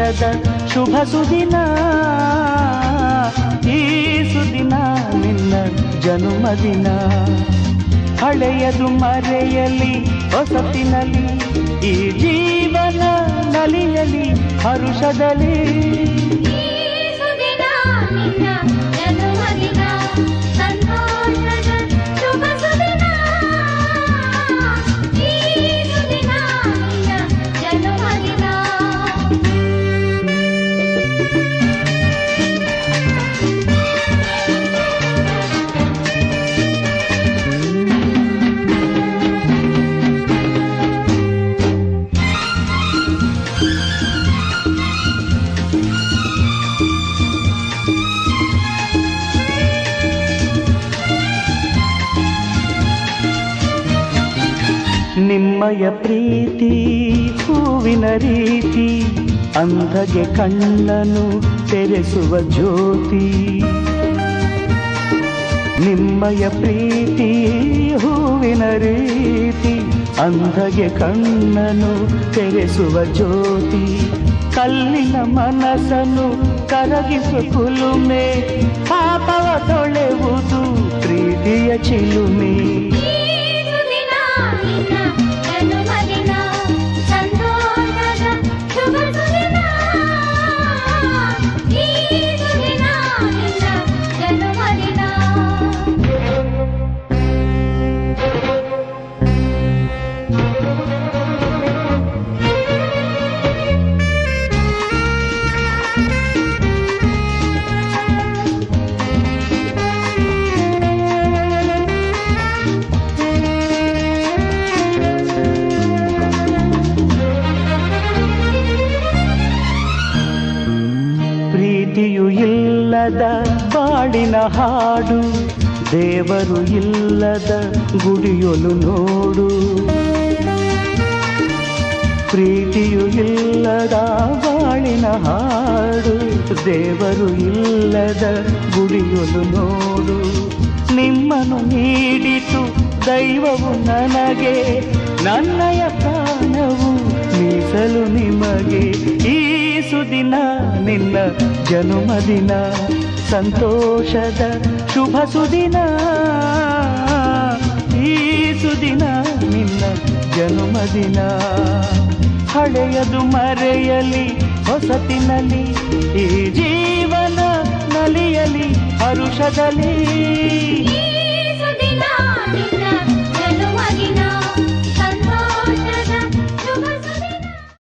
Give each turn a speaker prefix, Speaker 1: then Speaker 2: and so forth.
Speaker 1: ಸಂತೋಷದ ಶುಭ ಸುದಿನ, ಈ ಸುದಿನ ನಿನ್ನ ಜನುಮದಿನ. ಹಳೆಯದು ಮರೆಯಲಿ ಹೊಸತಿನಲ್ಲಿ, ಈ ಜೀವನ ನಲಿಯಲಿ ಹರುಷದಲ್ಲಿ. ನಿಮ್ಮಯ ಪ್ರೀತಿ ಹೂವಿನ ರೀತಿ, ಅಂಧಗೆ ಕಣ್ಣನು ತೆರೆಸುವ ಜ್ಯೋತಿ. ನಿಮ್ಮಯ ಪ್ರೀತಿ ಹೂವಿನ ರೀತಿ, ಅಂಧಗೆ ಕಣ್ಣನು ತೆರೆಸುವ ಜ್ಯೋತಿ. ಕಲ್ಲಿನ ಮನಸ್ಸನ್ನು ಕರಗಿಸುವ ಕುಲುಮೆ, ಪಾಪವ ತೊಳೆವುದು ಪ್ರೀತಿಯ ಚಿಲುಮೆ. ಪ್ರೀತಿಯು ಇಲ್ಲದ ಬಾಳಿನ ಹಾಡು, ದೇವರು ಇಲ್ಲದ ಗುಡಿಯೊಲು ನೋಡು. ಪ್ರೀತಿಯು ಇಲ್ಲದ ಬಾಳಿನ ಹಾಡು, ದೇವರು ಇಲ್ಲದ ಗುಡಿಯೊಲು ನೋಡು. ನಿಮ್ಮನ್ನು ನೀಡಿತು ದೈವವು ನನಗೆ, ನನ್ನಯ ಪ್ರಾಣವು ಮೀಸಲು ನಿಮಗೆ. ಈ ಸುದಿನ ನಿನ್ನ ಜನುಮದಿನ, ಸಂತೋಷದ ಶುಭ ಸುದಿನ, ಈ ಸುದಿನ ನಿನ್ನ ಜನುಮದಿನ. ಹಳೆಯದು ಮರೆಯಲಿ ಹೊಸತಿನಲ್ಲಿ, ಈ ಜೀವನ ನಲಿಯಲಿ ಹರುಷದಲ್ಲಿ.